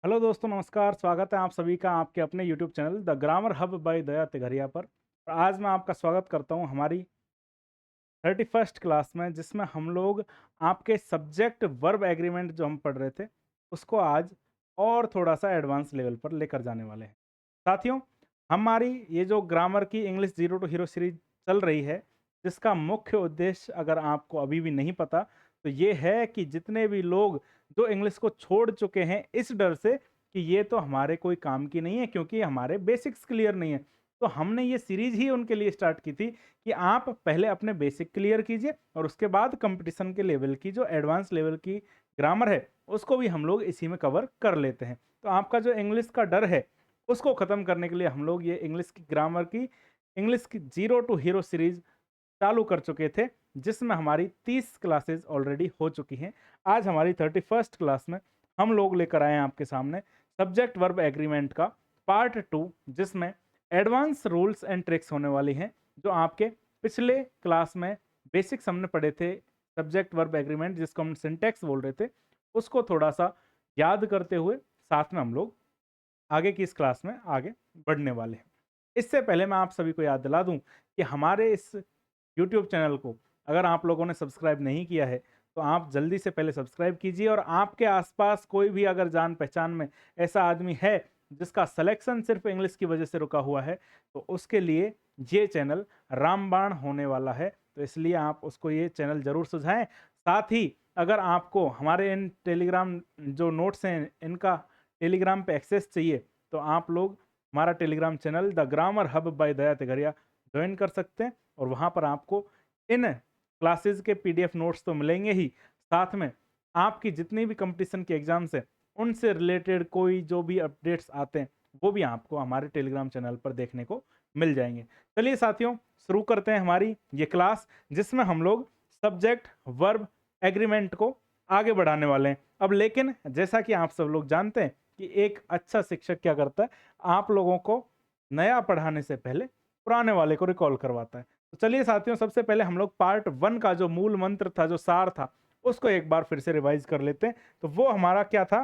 Hello दोस्तों, नमस्कार। स्वागत है आप सभी का आपके अपने YouTube channel the grammar hub by Daya Tigaria पर। और आज मैं आपका स्वागत करता हूं हमारी 31st क्लास में, जिसमें हम लोग आपके सब्जेक्ट वर्ब एग्रीमेंट जो हम पढ़ रहे थे उसको आज और थोड़ा सा एडवांस लेवल पर लेकर जाने वाले हैं। साथियों, हमारी ये जो ग्रामर की English zero to hero series चल रही है, जिसका मुख्य उद्देश्य अगर आपको अभी भी नहीं पता तो ये है कि जितने भी लोग जो इंग्लिश को छोड़ चुके हैं इस डर से कि ये तो हमारे कोई काम की नहीं है क्योंकि हमारे बेसिक्स क्लियर नहीं है, तो हमने ये सीरीज ही उनके लिए स्टार्ट की थी कि आप पहले अपने बेसिक क्लियर कीजिए और उसके बाद कंपटीशन के लेवल की जो एडवांस लेवल की ग्रामर है उसको भी हम लोग इसी में कवर कर लेते हैं। तो आपका जो इंग्लिश का डर है उसको ख़त्म करने के लिए हम लोग ये इंग्लिश की ग्रामर की इंग्लिश की जीरो टू हीरो सीरीज चालू कर चुके थे, जिसमें हमारी 30 क्लासेस ऑलरेडी हो चुकी हैं। आज हमारी 31st क्लास में हम लोग लेकर आए हैं आपके सामने सब्जेक्ट वर्ब एग्रीमेंट का पार्ट 2, जिसमें एडवांस रूल्स एंड ट्रिक्स होने वाली हैं जो आपके पिछले क्लास में बेसिक्स हमने पढ़े थे। सब्जेक्ट वर्ब एग्रीमेंट जिसको हम सिंटेक्स बोल रहे थे, उसको थोड़ा सा याद करते हुए साथ में हम लोग आगे की इस क्लास में आगे बढ़ने वाले हैं। इससे पहले मैं आप सभी को याद दिला दूं कि हमारे इस यूट्यूब चैनल को अगर आप लोगों ने सब्सक्राइब नहीं किया है तो आप जल्दी से पहले सब्सक्राइब कीजिए, और आपके आसपास कोई भी अगर जान पहचान में ऐसा आदमी है जिसका सिलेक्शन सिर्फ इंग्लिश की वजह से रुका हुआ है तो उसके लिए ये चैनल रामबाण होने वाला है। तो इसलिए आप उसको ये चैनल ज़रूर सुझाएं। साथ ही अगर आपको हमारे इन टेलीग्राम जो नोट्स हैं इनका टेलीग्राम पे एक्सेस चाहिए तो आप लोग हमारा Telegram channel the grammar hub by Daya Tigariya join कर सकते हैं, और वहाँ पर आपको इन क्लासेस के पीडीएफ नोट्स तो मिलेंगे ही, साथ में आपकी जितनी भी कंपटीशन के एग्जाम्स हैं उनसे रिलेटेड कोई जो भी अपडेट्स आते हैं वो भी आपको हमारे टेलीग्राम चैनल पर देखने को मिल जाएंगे। चलिए साथियों, शुरू करते हैं हमारी ये क्लास, जिसमें हम लोग सब्जेक्ट वर्ब एग्रीमेंट को आगे बढ़ाने वाले हैं। अब लेकिन जैसा कि आप सब लोग जानते हैं कि एक अच्छा शिक्षक क्या करता है, आप लोगों को नया पढ़ाने से पहले पुराने वाले को रिकॉल करवाता है। तो चलिए साथियों, सबसे पहले हम लोग पार्ट 1 का जो मूल मंत्र था, जो सार था, उसको एक बार फिर से रिवाइज कर लेते हैं। तो वो हमारा क्या था?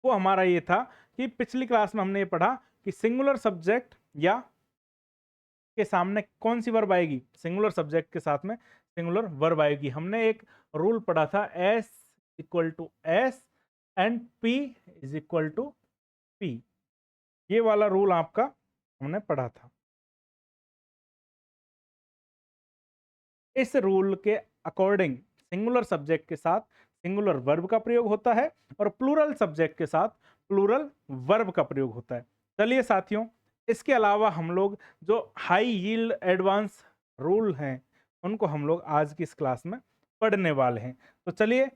वो हमारा ये था कि पिछली क्लास में हमने ये पढ़ा कि सिंगुलर सब्जेक्ट या के सामने कौन सी वर्ब आएगी? सिंगुलर सब्जेक्ट के साथ में सिंगुलर वर्ब आएगी। हमने एक रूल पढ़ा था, S equal to S and P is equal to P. ये वाला रूल आपका हमने पढ़ा था। इस रूल के अकॉर्डिंग सिंगुलर सब्जेक्ट के साथ सिंगुलर वर्ब का प्रयोग होता है और प्लूरल सब्जेक्ट के साथ प्लूरल वर्ब का प्रयोग होता है। चलिए साथियों, इसके अलावा हम लोग जो हाई यील्ड एडवांस रूल हैं उनको हम लोग आज की इस क्लास में पढ़ने वाले हैं। तो चलिए,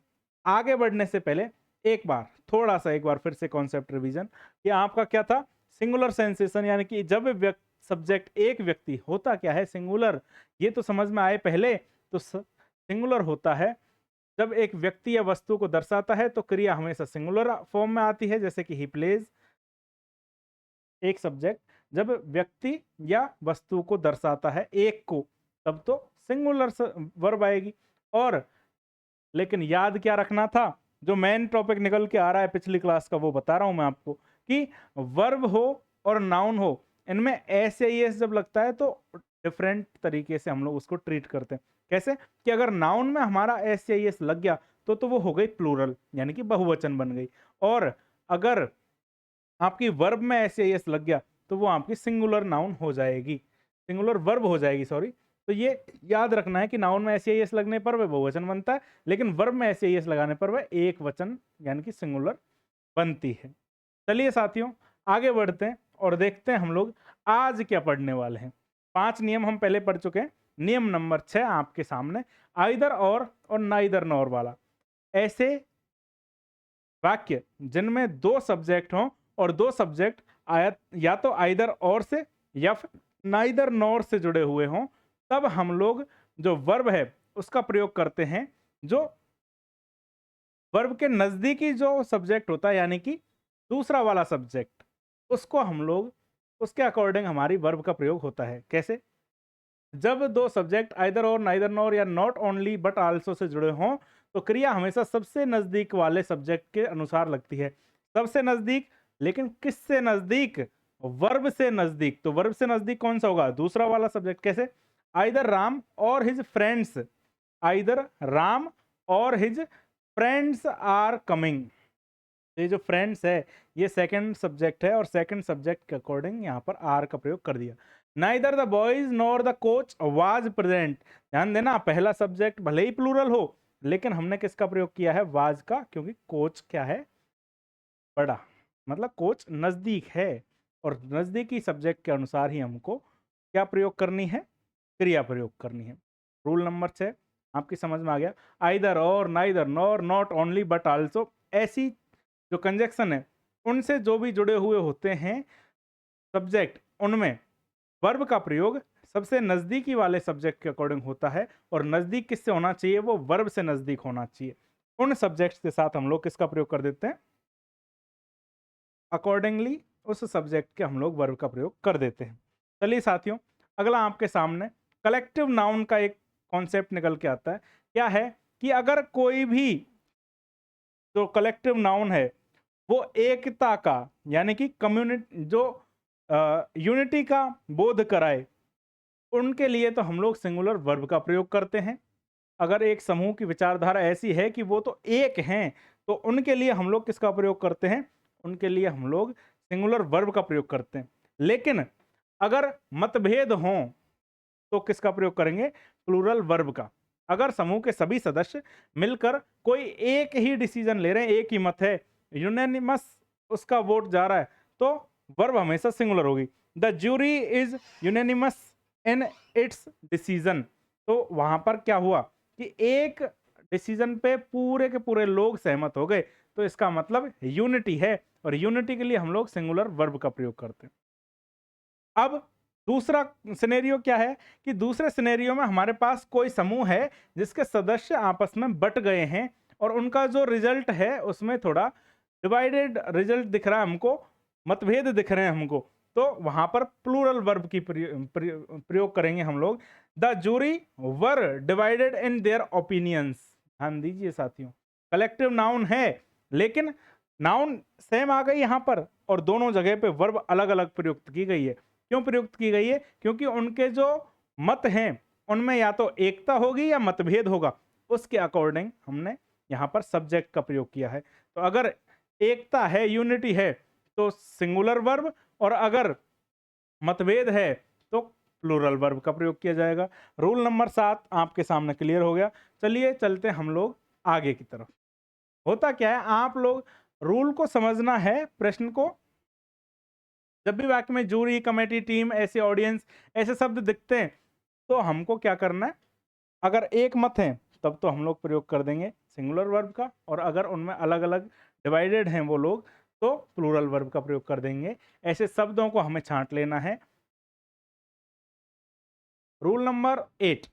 आगे बढ़ने से पहले एक बार फिर से कॉन्सेप्ट रिवीजन। ये आपका क्या था? सिंगुलर सेंसेशन, यानी कि जब सब्जेक्ट एक व्यक्ति होता क्या है? सिंगुलर। ये तो समझ में आए पहले। तो सिंगुलर होता है जब एक व्यक्ति या वस्तु को दर्शाता है तो क्रिया हमेशा सिंगुलर फॉर्म में आती है, जैसे कि ही प्लेज। एक सब्जेक्ट जब व्यक्ति या वस्तु को दर्शाता है एक को, तब तो सिंगुलर वर्ब आएगी। और लेकिन याद क्या रखना था? जो मेन टॉपिक निकल के आ रहा है पिछली क्लास का वो बता रहा हूं मैं आपको, कि वर्ब हो और नाउन हो, इनमें एस या एस जब लगता है तो डिफरेंट तरीके से हम लोग उसको ट्रीट करते हैं। कैसे? कि अगर नाउन में हमारा एस या एस लग गया तो वो हो गई प्लूरल, यानी कि बहुवचन बन गई। और अगर आपकी वर्ब में एस या एस लग गया तो वो आपकी सिंगुलर नाउन हो जाएगी, सिंगुलर वर्ब हो जाएगी, सॉरी। तो ये याद रखना है कि नाउन में एस या एस लगने पर वह बहुवचन बनता है, लेकिन वर्ब में एस या एस लगाने पर वह एक वचन यानी कि सिंगुलर बनती है। चलिए साथियों, आगे बढ़ते हैं और देखते हैं हम लोग आज क्या पढ़ने वाले हैं। 5 नियम हम पहले पढ़ चुके हैं। नियम नंबर 6 आपके सामने, आइदर और नाइदर नॉर वाला। ऐसे वाक्य जिनमें दो सब्जेक्ट हों और दो सब्जेक्ट आयत या तो आइदर और से या फिर नाइदर नॉर से जुड़े हुए हों, तब हम लोग जो वर्ब है उसका प्रयोग करते हैं। जो वर्ब के नजदीकी जो सब्जेक्ट होता है, यानी कि दूसरा वाला सब्जेक्ट, उसको हम लोग उसके अकॉर्डिंग हमारी वर्ब का प्रयोग होता है। कैसे? जब दो सब्जेक्ट आइदर और नाइदर नॉर या not only but also say जुड़े हों तो क्रिया हमेशा सबसे नजदीक वाले सब्जेक्ट के अनुसार लगती है। सबसे नजदीक, लेकिन किससे नजदीक? वर्ब से नजदीक। तो वर्ब से नजदीक कौन सा होगा? दूसरा वाला सब्जेक्ट। कैसे? आइदर राम और हिज फ्रेंड्स, आइदर राम और हिज फ्रेंड्स आर कमिंग। ये जो फ्रेंड्स है ये सेकंड सब्जेक्ट है, और सेकंड सब्जेक्ट के अकॉर्डिंग यहाँ पर आर का प्रयोग कर दिया। Neither the boys nor the coach was present. ध्यान देना, पहला सब्जेक्ट भले ही प्लूरल हो, लेकिन हमने किसका प्रयोग किया है? वाज का, क्योंकि कोच क्या है? बड़ा, मतलब कोच नजदीक है, और नजदीकी सब्जेक्ट के अनुसार ही हमको क्या प्रयोग करनी है? क्रिया प्रयोग करनी है। रूल नंबर 6 आपकी समझ में आ गया। आइदर और, neither, nor, not only but also, ऐसी जो कंजक्शन है उनसे जो भी जुड़े हुए होते हैं सब्जेक्ट, उनमें वर्ब का प्रयोग सबसे नजदीकी वाले सब्जेक्ट के अकॉर्डिंग होता है, और नजदीक किससे होना चाहिए? वो वर्ब से नजदीक होना चाहिए। उन सब्जेक्ट्स के साथ हम लोग किसका प्रयोग कर देते हैं? अकॉर्डिंगली उस सब्जेक्ट के हम लोग वर्ब का प्रयोग कर देते हैं। चलिए साथियों, अगला आपके सामने कलेक्टिव नाउन का एक कॉन्सेप्ट निकल के आता है। क्या है? कि अगर कोई भी जो कलेक्टिव नाउन है वो एकता का, यानी कि कम्युनिटी, जो यूनिटी का बोध कराए, उनके लिए तो हम लोग सिंगुलर वर्ब का प्रयोग करते हैं। अगर एक समूह की विचारधारा ऐसी है कि वो तो एक हैं, तो उनके लिए हम लोग किसका प्रयोग करते हैं? उनके लिए हम लोग सिंगुलर वर्ब का प्रयोग करते हैं। लेकिन अगर मतभेद हों तो किसका प्रयोग करेंगे? प्लूरल वर्ब का। अगर समूह के सभी सदस्य मिलकर कोई एक ही डिसीजन ले रहे हैं, एक ही मत है, यूनानिमस उसका वोट जा रहा है, तो वर्ब हमेशा सिंगुलर होगी। The jury is unanimous in its decision. तो वहां पर क्या हुआ कि एक डिसीजन पे पूरे के पूरे लोग सहमत हो गए, तो इसका मतलब यूनिटी है, और यूनिटी के लिए हम लोग सिंगुलर वर्ब का प्रयोग करते हैं। अब दूसरा सिनेरियो क्या है? कि दूसरे सिनेरियो में हमारे पास कोई समूह है जिसके सदस्य आपस में बट गए हैं, और उनका जो रिजल्ट है उसमें थोड़ा डिवाइडेड रिजल्ट दिख रहा है हमको, मतभेद दिख रहे हैं हमको। तो वहां पर प्लूरल वर्ब की प्रयोग करेंगे हम लोग। The jury were divided in their opinions. ध्यान दीजिए साथियों, कलेक्टिव नाउन है, लेकिन नाउन सेम आ गई यहां पर, और दोनों जगह पे वर्ब अलग अलग प्रयुक्त की गई है। क्यों प्रयुक्त की गई है? क्योंकि उनके जो मत हैं उनमें या तो एकता होगी या मतभेद होगा, उसके अकॉर्डिंग हमने यहाँ पर सब्जेक्ट का प्रयोग किया है। तो अगर एकता है, यूनिटी है, तो सिंगुलर वर्ब, और अगर मतभेद है तो प्लूरल वर्ब का प्रयोग किया जाएगा। रूल नंबर 7 आपके सामने क्लियर हो गया। चलिए चलते हम लोग आगे की तरफ। होता क्या है, आप लोग रूल को समझना है, प्रश्न को। जब भी वाक्य में जूरी, कमेटी, टीम, ऐसे ऑडियंस, ऐसे शब्द दिखते हैं, तो हमको क्या करना है? अगर एक मत है तब तो हम लोग प्रयोग कर देंगे सिंगुलर वर्ब का, और अगर उनमें अलग अलग डिवाइडेड हैं वो लोग, तो प्लूरल वर्ब का प्रयोग कर देंगे। ऐसे शब्दों को हमें छांट लेना है। रूल नंबर 8,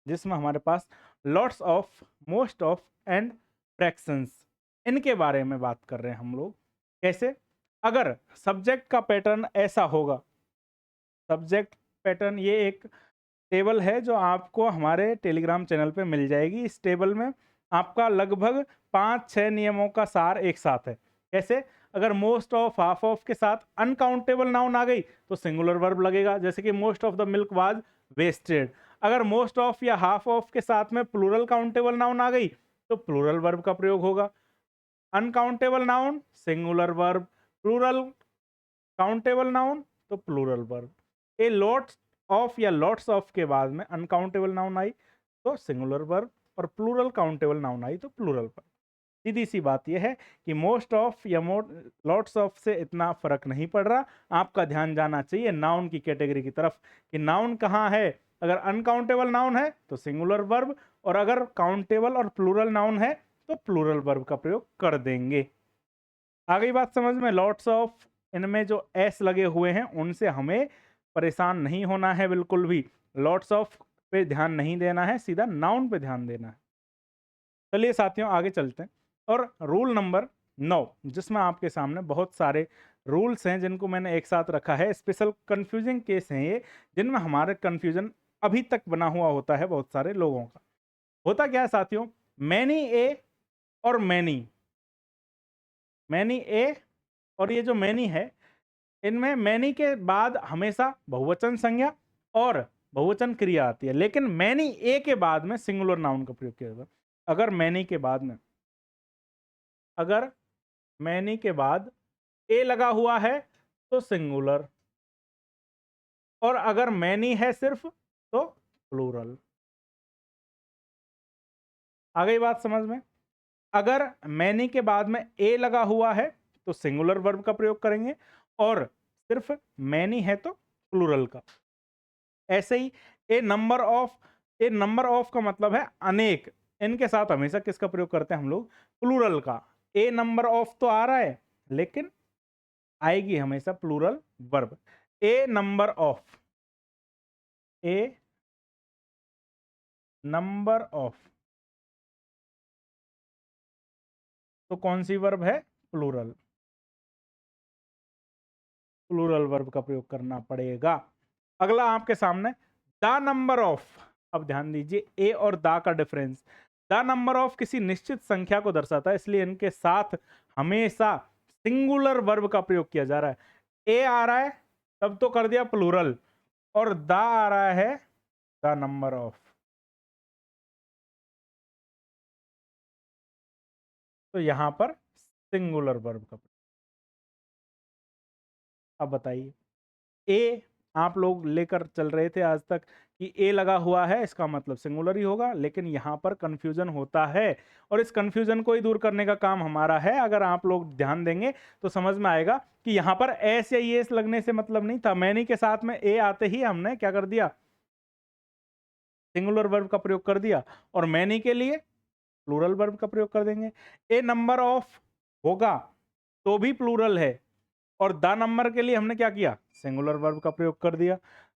जिसमें हमारे पास lots of, most of and fractions, इनके बारे में बात कर रहे हैं हम लोग। कैसे? अगर सब्जेक्ट का पैटर्न ऐसा होगा, सब्जेक्ट पैटर्न, ये एक टेबल है जो आपको हमारे टेलीग्राम चैनल पे मिल जाएगी। इस टेबल में आपका लगभग 5-6 नियमों का सार एक साथ है। कैसे? अगर मोस्ट ऑफ, हाफ ऑफ के साथ अनकाउंटेबल नाउन आ गई तो सिंगुलर वर्ब लगेगा, जैसे कि most of the milk was wasted. अगर मोस्ट ऑफ या हाफ ऑफ के साथ में प्लूरल काउंटेबल नाउन आ गई तो प्लूरल वर्ब का प्रयोग होगा। Uncountable noun singular verb, plural countable noun तो plural verb. A lots of या लॉट्स ऑफ के बाद में अनकाउंटेबल नाउन आई तो सिंगुलर वर्ब, और प्लूरल काउंटेबल नाउन आई तो प्लूरल वर्ब। सीधी सी बात यह है कि मोस्ट ऑफ या लॉट्स ऑफ से इतना फर्क नहीं पड़ रहा। आपका ध्यान जाना चाहिए नाउन की कैटेगरी की तरफ, कि नाउन कहाँ है। अगर अनकाउंटेबल नाउन है तो सिंगुलर वर्ब, और अगर काउंटेबल और प्लूरल नाउन है तो प्लूरल वर्ब का प्रयोग कर देंगे। आ गई बात समझ में? लॉट्स ऑफ, इनमें जो एस लगे हुए हैं उनसे हमें परेशान नहीं होना है बिल्कुल भी। लॉट्स ऑफ पे ध्यान नहीं देना है, सीधा नाउन पे ध्यान देना है। चलिए साथियों आगे चलते हैं। और रूल नंबर 9, जिसमें आपके सामने बहुत सारे रूल्स हैं जिनको मैंने एक साथ रखा है। स्पेशल कंफ्यूजिंग केस हैं ये, जिनमें हमारे कंफ्यूजन अभी तक बना हुआ होता है बहुत सारे लोगों का। होता क्या है साथियों, मैनी ए और मैनी, मैनी ए और ये जो मैनी है, इनमें मैनी के बाद हमेशा बहुवचन संज्ञा और बहुवचन क्रिया आती है, लेकिन मैनी ए के बाद में सिंगुलर नाउन का प्रयोग किया जाता है। अगर मैनी के बाद में अगर मैनी के बाद ए लगा हुआ है तो सिंगुलर, और अगर मैनी है सिर्फ तो प्लूरल। आ गई बात समझ में? अगर मैनी के बाद में ए लगा हुआ है तो सिंगुलर वर्ब का प्रयोग करेंगे, और सिर्फ मैनी है तो प्लूरल का। ऐसे ही ए नंबर ऑफ का मतलब है अनेक, इनके साथ हमेशा किसका प्रयोग करते हैं हम लोग? प्लूरल का। ए नंबर ऑफ तो आ रहा है, लेकिन आएगी हमेशा plural verb. A number of, a number of, तो कौन सी वर्ब है? प्लूरल। प्लूरल वर्ब का प्रयोग करना पड़ेगा। अगला आपके सामने द नंबर ऑफ। अब ध्यान दीजिए ए और द का डिफरेंस। द नंबर ऑफ किसी निश्चित संख्या को दर्शाता है, इसलिए इनके साथ हमेशा सिंगुलर वर्ब का प्रयोग किया जा रहा है। ए आ रहा है तब तो कर दिया प्लूरल, और द आ रहा है द नंबर ऑफ, तो यहां पर सिंगुलर वर्ब का। अब बताइए, ए आप लोग लेकर चल रहे थे आज तक कि ए लगा हुआ है इसका मतलब सिंगुलर ही होगा, लेकिन यहाँ पर कंफ्यूजन होता है, और इस कंफ्यूजन को ही दूर करने का काम हमारा है। अगर आप लोग ध्यान देंगे तो समझ में आएगा कि यहाँ पर एस या एस लगने से मतलब नहीं था। मैनी के साथ में ए आते ही हमने क्या कर दिया? सिंगुलर वर्ब का प्रयोग कर दिया, और मैनी के लिए प्लूरल वर्ब का प्रयोग कर देंगे। ए नंबर ऑफ होगा तो भी प्लूरल है, और द नंबर के लिए हमने क्या किया? सिंगुलर वर्ब का प्रयोग कर दिया।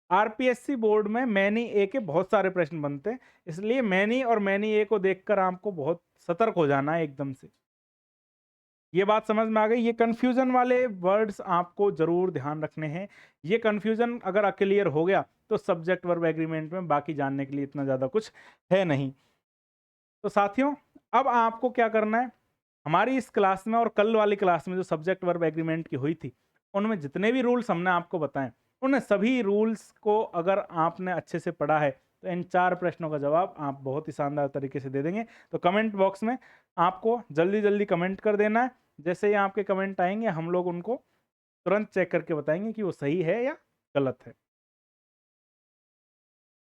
आरपीएससी बोर्ड में मैनी ए के बहुत सारे प्रश्न बनते हैं, इसलिए मैनी और मैनी ए को देखकर आपको बहुत सतर्क हो जाना है एकदम से। ये बात समझ में आ गई? ये कंफ्यूजन वाले वर्ड्स आपको जरूर ध्यान रखने हैं। ये कंफ्यूजन अगर क्लियर हो गया तो सब्जेक्ट वर्ब एग्रीमेंट में बाकी जानने के लिए इतना ज़्यादा कुछ है नहीं। तो साथियों, अब आपको क्या करना है? हमारी इस क्लास में और कल वाली क्लास में जो सब्जेक्ट वर्ब एग्रीमेंट की हुई थी, उनमें जितने भी रूल्स हमने आपको बताए, उन सभी रूल्स को अगर आपने अच्छे से पढ़ा है तो इन 4 प्रश्नों का जवाब आप बहुत ही शानदार तरीके से दे देंगे। तो कमेंट बॉक्स में आपको जल्दी जल्दी कमेंट कर देना है। जैसे ही आपके कमेंट आएंगे हम लोग उनको तुरंत चेक करके बताएंगे कि वो सही है या गलत है।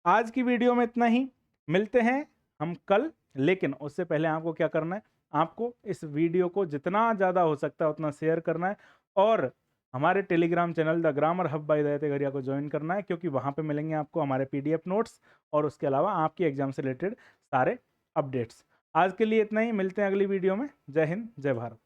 आज की वीडियो में इतना ही, मिलते हैं हम कल। लेकिन उससे पहले आपको क्या करना है? आपको इस वीडियो को जितना ज़्यादा हो सकता है उतना शेयर करना है, और हमारे Telegram channel the grammar hub by Daya Tegharia को ज्वाइन करना है, क्योंकि वहाँ पे मिलेंगे आपको हमारे पीडीएफ नोट्स और उसके अलावा आपकी एग्जाम से रिलेटेड सारे अपडेट्स। आज के लिए इतना ही, मिलते हैं अगली वीडियो में। जय हिंद, जय भारत।